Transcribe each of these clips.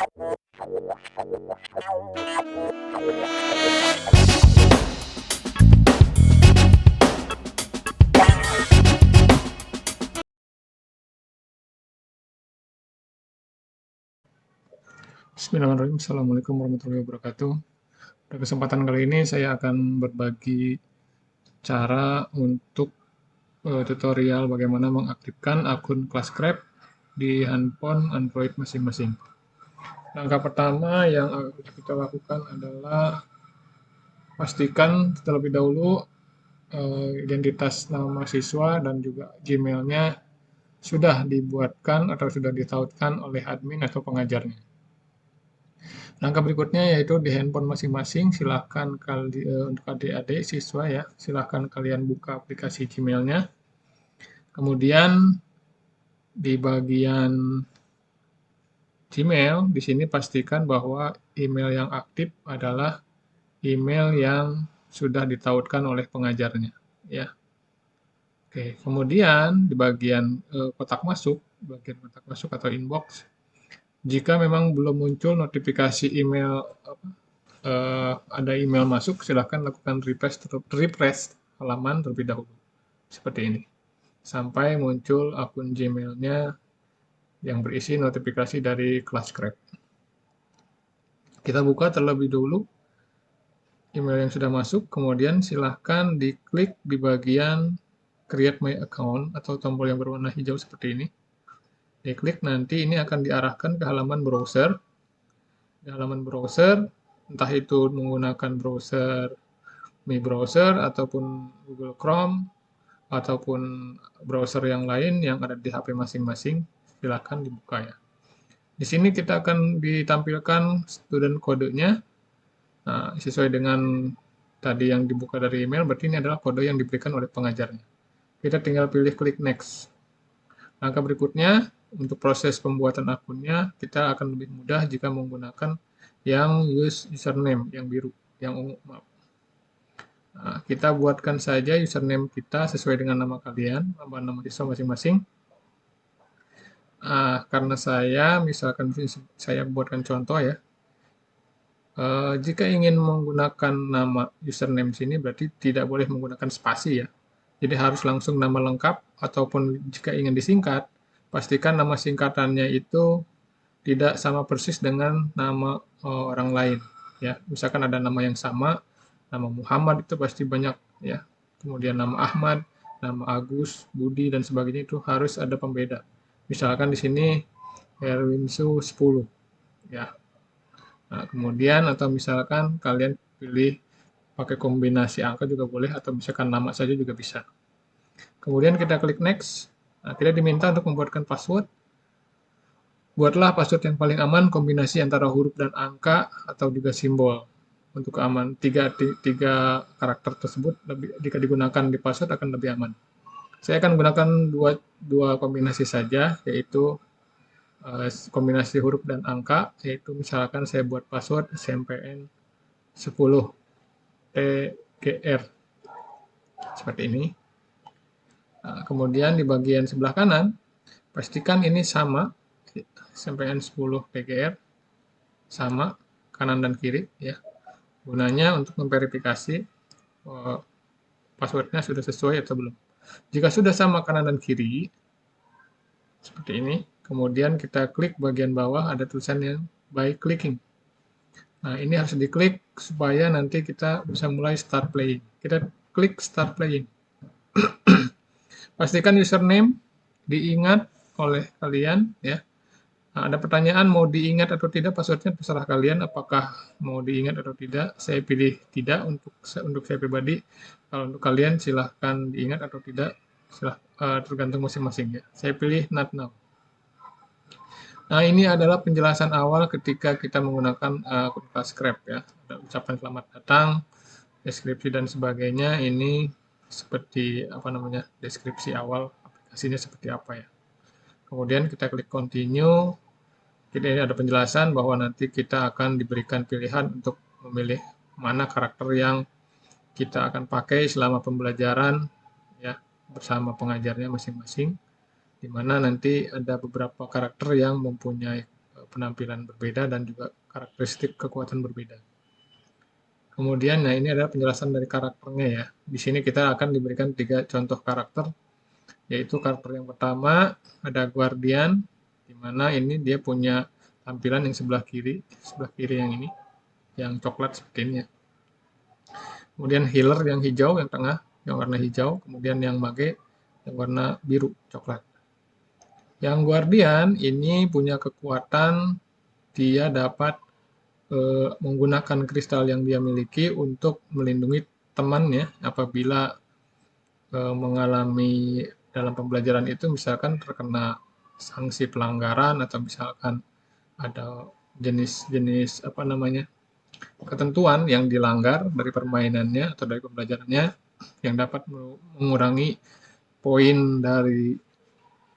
Bismillahirrahmanirrahim. Assalamualaikum warahmatullahi wabarakatuh. Pada kesempatan kali ini saya akan berbagi cara untuk tutorial bagaimana mengaktifkan akun Classcraft di handphone Android masing-masing. Langkah pertama yang harus kita lakukan adalah pastikan terlebih dahulu identitas nama siswa dan juga Gmail-nya sudah dibuatkan atau sudah ditautkan oleh admin atau pengajarnya. Langkah berikutnya yaitu di handphone masing-masing, silahkan untuk adik-adik siswa ya, silahkan kalian buka aplikasi Gmail-nya. Kemudian di bagian Gmail, di sini pastikan bahwa email yang aktif adalah email yang sudah ditautkan oleh pengajarnya, ya. Oke, kemudian di bagian kotak masuk atau inbox, jika memang belum muncul notifikasi email ada email masuk, silahkan lakukan refresh halaman terlebih dahulu, seperti ini, sampai muncul akun Gmail-nya yang berisi notifikasi dari Classcraft. Kita buka terlebih dulu email yang sudah masuk, kemudian silahkan diklik di bagian Create My Account atau tombol yang berwarna hijau seperti ini. Diklik, nanti ini akan diarahkan ke halaman browser. Di halaman browser, entah itu menggunakan browser Mi Browser ataupun Google Chrome ataupun browser yang lain yang ada di HP masing-masing, silakan dibuka ya. Di sini kita akan ditampilkan student kodenya. Nah, sesuai dengan tadi yang dibuka dari email, berarti ini adalah kode yang diberikan oleh pengajarnya. Kita tinggal pilih klik next. Langkah berikutnya, untuk proses pembuatan akunnya, kita akan lebih mudah jika menggunakan yang username, yang biru, yang ungu, maaf. Nah, kita buatkan saja username kita sesuai dengan nama kalian, nama siswa masing-masing. Karena misalkan saya buatkan contoh ya. Jika ingin menggunakan nama username sini berarti tidak boleh menggunakan spasi ya. Jadi harus langsung nama lengkap, ataupun jika ingin disingkat, pastikan nama singkatannya itu tidak sama persis dengan nama orang lain ya. Misalkan ada nama yang sama, nama Muhammad itu pasti banyak ya. Kemudian nama Ahmad, nama Agus, Budi dan sebagainya itu harus ada pembeda. Misalkan di sini Erwinsu 10 ya. Nah, kemudian atau misalkan kalian pilih pakai kombinasi angka juga boleh, atau misalkan nama saja juga bisa. Kemudian kita klik next. Nah, kita diminta untuk membuatkan password. Buatlah password yang paling aman, kombinasi antara huruf dan angka atau juga simbol. Untuk aman, tiga karakter tersebut jika digunakan di password akan lebih aman. Saya akan gunakan dua kombinasi saja, yaitu kombinasi huruf dan angka, yaitu misalkan saya buat password SMPN 10 TGR seperti ini. Nah, kemudian di bagian sebelah kanan pastikan ini sama, SMPN 10 TGR sama kanan dan kiri ya. Gunanya untuk memverifikasi passwordnya sudah sesuai atau belum. Jika sudah sama kanan dan kiri seperti ini, kemudian kita klik bagian bawah ada tulisan yang by clicking. Nah, ini harus diklik supaya nanti kita bisa mulai start playing. Kita klik start playing. Pastikan username diingat oleh kalian ya. Nah, ada pertanyaan mau diingat atau tidak passwordnya, terserah kalian apakah mau diingat atau tidak. Saya pilih tidak untuk saya pribadi. Kalau untuk kalian silahkan diingat atau tidak, tergantung masing-masing ya. Saya pilih not now. Nah, ini adalah penjelasan awal ketika kita menggunakan akun Classcraft ya. Ada ucapan selamat datang, deskripsi dan sebagainya. Ini seperti deskripsi awal aplikasinya seperti apa ya. Kemudian kita klik continue. Ini ada penjelasan bahwa nanti kita akan diberikan pilihan untuk memilih mana karakter yang kita akan pakai selama pembelajaran ya, bersama pengajarnya masing-masing, di mana nanti ada beberapa karakter yang mempunyai penampilan berbeda dan juga karakteristik kekuatan berbeda. Kemudian, nah ini adalah penjelasan dari karakternya ya. Di sini kita akan diberikan 3 contoh karakter, yaitu karakter yang pertama ada Guardian, di mana ini dia punya tampilan yang sebelah kiri yang ini, yang coklat seperti ini ya. Kemudian Healer yang hijau, yang tengah, yang warna hijau, kemudian yang Mage yang warna biru, coklat. Yang Guardian ini punya kekuatan dia dapat menggunakan kristal yang dia miliki untuk melindungi temannya apabila mengalami dalam pembelajaran itu misalkan terkena sanksi pelanggaran atau misalkan ada jenis-jenis ketentuan yang dilanggar dari permainannya atau dari pembelajarannya yang dapat mengurangi poin dari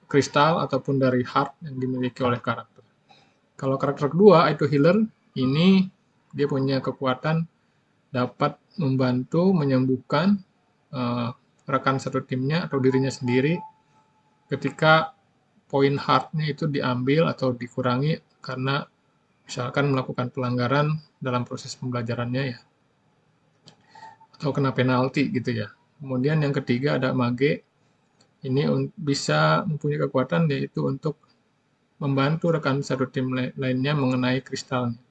kristal ataupun dari heart yang dimiliki oleh karakter. Kalau karakter kedua itu Healer, ini dia punya kekuatan dapat membantu menyembuhkan rekan satu timnya atau dirinya sendiri ketika poin heart-nya itu diambil atau dikurangi karena misalkan melakukan pelanggaran dalam proses pembelajarannya ya, atau kena penalti gitu ya. Kemudian yang ketiga ada Mage, ini bisa mempunyai kekuatan yaitu untuk membantu rekan satu tim lainnya mengenai kristalnya.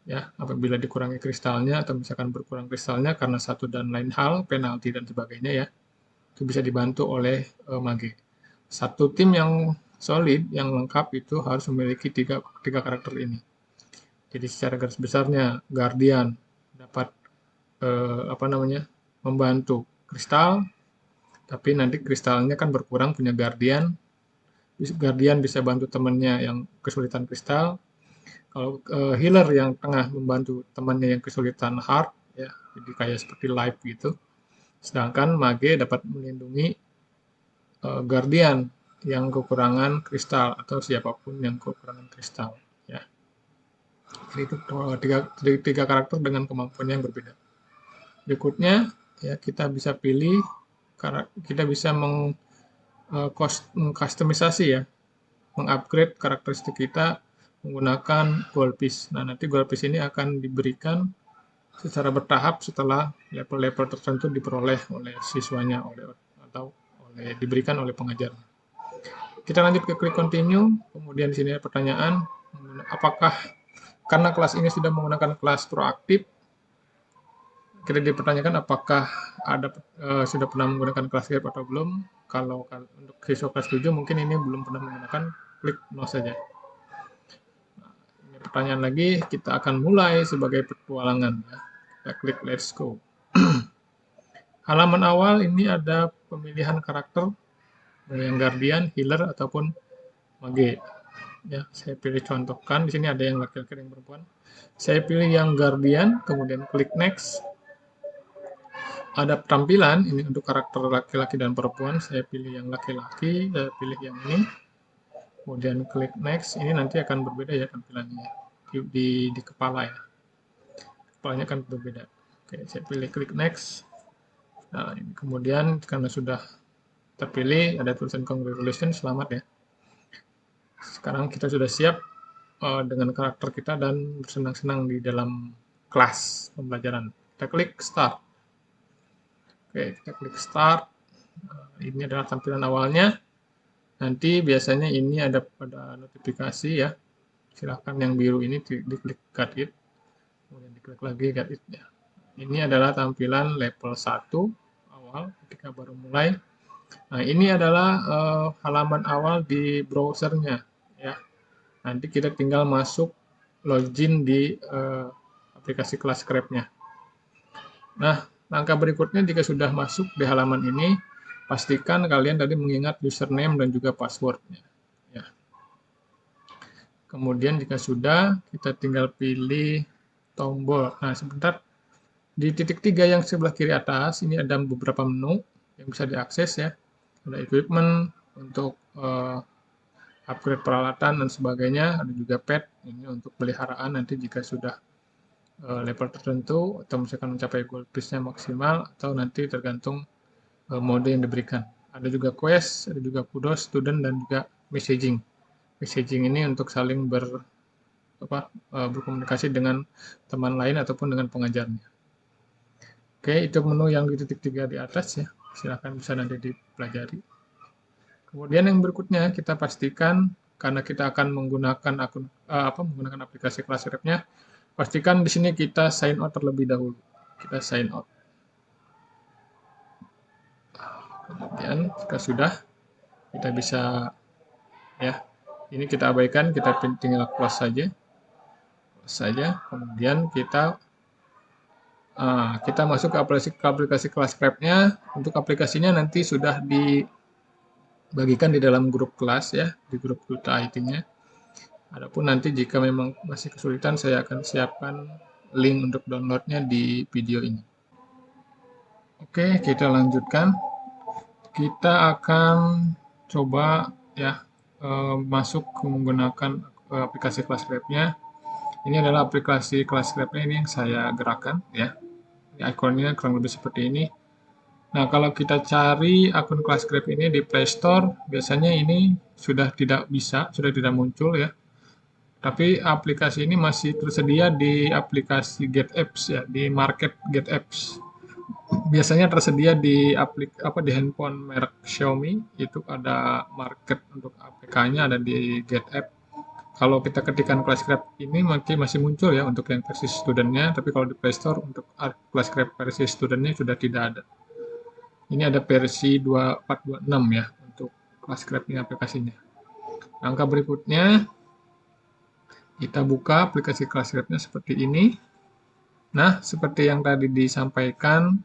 Ya, apabila dikurangi kristalnya atau misalkan berkurang kristalnya karena satu dan lain hal, penalti dan sebagainya ya, itu bisa dibantu oleh Mage. Satu tim yang solid, yang lengkap itu harus memiliki tiga karakter ini. Jadi secara garis besarnya Guardian dapat membantu kristal, tapi nanti kristalnya kan berkurang punya Guardian. Guardian bisa bantu temannya yang kesulitan kristal. Kalau Healer yang tengah membantu temannya yang kesulitan heart, ya, jadi kayak seperti life gitu. Sedangkan Mage dapat melindungi Guardian yang kekurangan kristal atau siapapun yang kekurangan kristal. Ya. Jadi itu tiga karakter dengan kemampuan yang berbeda. Berikutnya, ya kita bisa pilih, kita bisa mengkustomisasi ya, mengupgrade karakteristik kita menggunakan gold piece. Nah, nanti gold piece ini akan diberikan secara bertahap setelah level-level tertentu diperoleh oleh siswanya atau diberikan oleh pengajar. Kita lanjut ke klik continue, kemudian di sini ada pertanyaan, apakah karena kelas ini sudah menggunakan kelas proaktif, kita dipertanyakan apakah sudah pernah menggunakan kelas grab atau belum. Kalau untuk siswa kelas 7 mungkin ini belum pernah menggunakan, klik no saja. Pertanyaan lagi, kita akan mulai sebagai petualangan. Kita klik let's go. Halaman awal ini ada pemilihan karakter yang Guardian, Healer ataupun Mage. Ya, saya pilih contohkan. Di sini ada yang laki-laki dan perempuan. Saya pilih yang Guardian, kemudian klik next. Ada tampilan ini untuk karakter laki-laki dan perempuan. Saya pilih yang laki-laki, saya pilih yang ini. Kemudian klik next, ini nanti akan berbeda ya tampilannya di kepala ya. Kepalanya akan berbeda. Oke, saya pilih klik next. Nah, ini kemudian karena sudah terpilih ada tulisan congratulations, selamat ya. Sekarang kita sudah siap dengan karakter kita dan bersenang-senang di dalam kelas pembelajaran. Kita klik start. Oke, kita klik start. Ini adalah tampilan awalnya. Nanti biasanya ini ada pada notifikasi ya. Silahkan yang biru ini diklik get it. Kemudian diklik lagi get it ya. Ini adalah tampilan level 1 awal ketika baru mulai. Nah, ini adalah halaman awal di browsernya ya. Nanti kita tinggal masuk login di aplikasi kelas Scrap-nya. Nah, langkah berikutnya jika sudah masuk di halaman ini, pastikan kalian tadi mengingat username dan juga passwordnya. Ya. Kemudian jika sudah, kita tinggal pilih tombol. Nah, sebentar. Di titik 3 yang sebelah kiri atas, ini ada beberapa menu yang bisa diakses ya. Ada equipment untuk upgrade peralatan dan sebagainya. Ada juga pet, ini untuk peliharaan nanti jika sudah level tertentu atau misalkan mencapai gold piece-nya maksimal atau nanti tergantung mode yang diberikan. Ada juga quest, ada juga kudos, student, dan juga messaging. messaging ini untuk saling berkomunikasi dengan teman lain ataupun dengan pengajarnya. Oke, itu menu yang di titik 3 di atas ya. Silakan bisa nanti dipelajari. Kemudian yang berikutnya kita pastikan karena kita akan menggunakan menggunakan aplikasi Classref-nya, pastikan di sini kita sign out terlebih dahulu. Kita sign out. Kemudian jika sudah, kita bisa ya. Ini kita abaikan, kita tinggal close saja. Kemudian kita masuk ke aplikasi Classref-nya. Untuk aplikasinya nanti sudah dibagikan di dalam grup kelas ya, di grup Duta IT-nya. Adapun nanti jika memang masih kesulitan, saya akan siapkan link untuk downloadnya di video ini. Oke, kita lanjutkan. Kita akan coba ya masuk menggunakan aplikasi Classref-nya. Ini adalah aplikasi Classref-nya ini yang saya gerakkan ya. Ikonnya kurang lebih seperti ini. Nah, kalau kita cari akun Classref ini di Play Store, biasanya ini sudah tidak muncul ya. Tapi aplikasi ini masih tersedia di aplikasi GetApps ya, di market GetApps. Biasanya tersedia di handphone merek Xiaomi, itu ada market untuk APK-nya, ada di GetApp. Kalau kita ketikkan Classref ini masih muncul ya untuk yang versi studentnya, tapi kalau di Play Store untuk Classref versi studentnya sudah tidak ada. Ini ada versi 2426 ya untuk Classref ini aplikasinya. Langkah berikutnya, kita buka aplikasi Classref-nya seperti ini. Nah, seperti yang tadi disampaikan,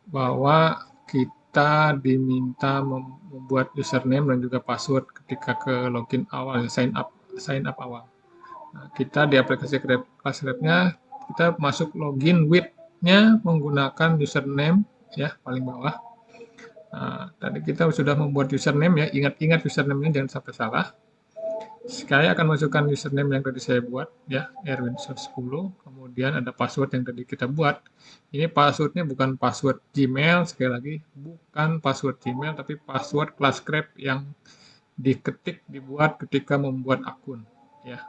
bahwa kita diminta membuat username dan juga password ketika ke login awal, sign up awal. Nah, kita di aplikasi Classref-nya, kita masuk login with-nya menggunakan username ya, paling bawah. Nah, tadi kita sudah membuat username ya, ingat-ingat username-nya jangan sampai salah. Saya akan masukkan username yang tadi saya buat ya, Erwin10, kemudian ada password yang tadi kita buat. Ini passwordnya bukan password Gmail, sekali lagi bukan password Gmail, tapi password Classref yang dibuat ketika membuat akun ya.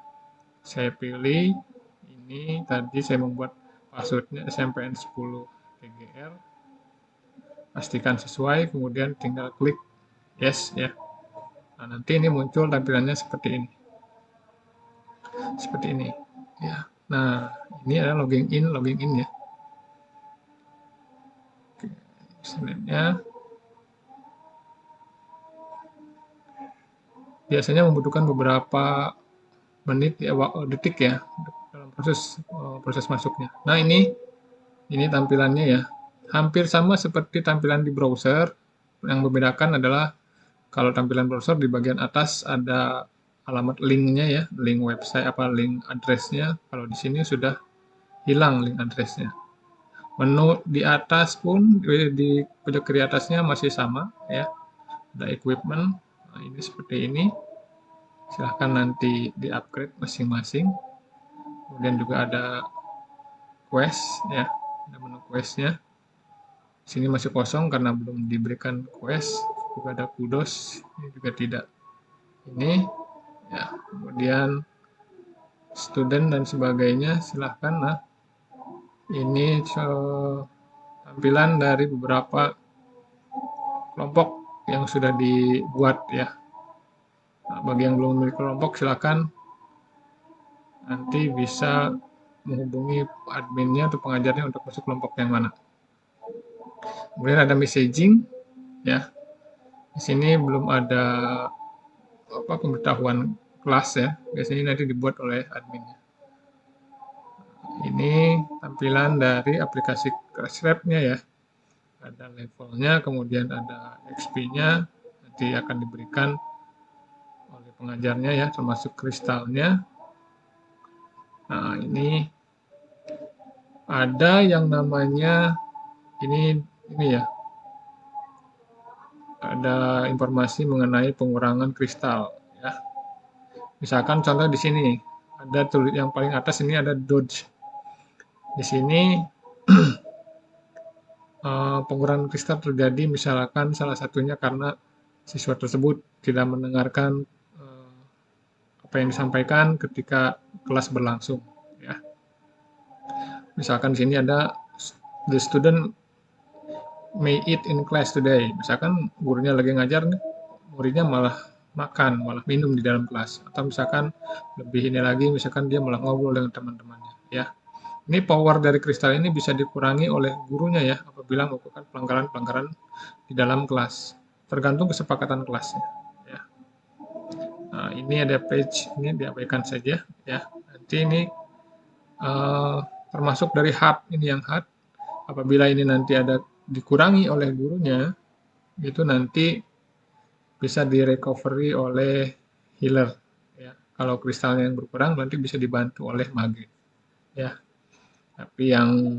Saya pilih ini, tadi saya membuat passwordnya SMPN10 TGR, pastikan sesuai, kemudian tinggal klik yes ya. Nah, nanti ini muncul tampilannya seperti ini. Seperti ini ya. Nah, ini adalah logging in ya. Oke, username-nya biasanya membutuhkan beberapa menit ya, detik ya dalam proses masuknya. Nah, ini tampilannya ya. Hampir sama seperti tampilan di browser. Yang membedakan adalah kalau tampilan browser di bagian atas ada alamat linknya ya, link website link address-nya. Kalau di sini sudah hilang link address-nya. Menu di atas pun di pojok kiri atasnya masih sama ya. Ada equipment. Nah, ini seperti ini. Silahkan nanti di-upgrade masing-masing. Kemudian juga ada quest ya. Ada menu quest-nya. Sini masih kosong karena belum diberikan quest. Juga ada kudos, ini juga tidak. Ini ya, kemudian student dan sebagainya silahkan. Nah, ini tampilan dari beberapa kelompok yang sudah dibuat ya. Nah, bagi yang belum memiliki kelompok silahkan nanti bisa menghubungi adminnya atau pengajarnya untuk masuk kelompok yang mana. Kemudian ada messaging ya. Di sini belum ada pemberitahuan kelas ya. Biasanya nanti dibuat oleh adminnya. Ini tampilan dari aplikasi Classref-nya ya. Ada levelnya, kemudian ada XP-nya, nanti akan diberikan oleh pengajarnya ya, termasuk kristalnya. Nah, ini ada yang namanya ini ya. Ada informasi mengenai pengurangan kristal ya. Misalkan contoh di sini ada tulis yang paling atas ini ada dodge. Di sini pengurangan kristal terjadi misalkan salah satunya karena siswa tersebut tidak mendengarkan apa yang disampaikan ketika kelas berlangsung, ya. Misalkan di sini ada the student may eat in class today. Misalkan gurunya lagi ngajar nih, muridnya malah makan, malah minum di dalam kelas. Atau misalkan lebih ini lagi, misalkan dia malah ngobrol dengan teman-temannya, ya. Ini power dari kristal ini bisa dikurangi oleh gurunya ya, apabila melakukan pelanggaran-pelanggaran di dalam kelas. Tergantung kesepakatan kelasnya, ya. Nah, ini ada page, ini diabaikan saja, ya. Nanti ini termasuk dari hard, ini yang hard. Apabila ini nanti ada dikurangi oleh gurunya, itu nanti bisa direcovery oleh healer, ya. Kalau kristalnya yang berkurang nanti bisa dibantu oleh mage, ya. Tapi yang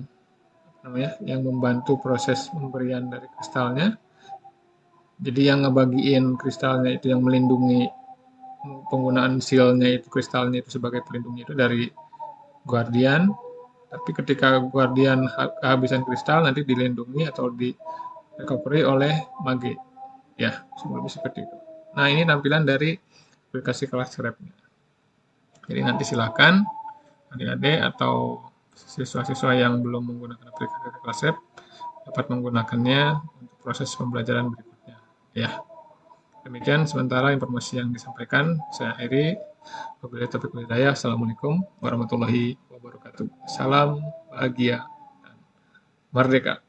yang membantu proses pemberian dari kristalnya, jadi yang ngebagiin kristalnya itu, yang melindungi penggunaan seal-nya itu, kristalnya itu sebagai pelindungnya itu dari guardian. Tapi ketika guardian kehabisan kristal, nanti dilindungi atau di recovery oleh mage, ya, lebih seperti itu. Nah, ini tampilan dari aplikasi kelas Rep-nya. Jadi nanti silakan adik-adik atau siswa-siswa yang belum menggunakan aplikasi kelas Rep dapat menggunakannya untuk proses pembelajaran berikutnya, ya. Demikian sementara informasi yang disampaikan. Saya akhiri. Wabillahi taufiq wal hidayah. Assalamualaikum warahmatullahi wabarakatuh. Salam bahagia dan merdeka.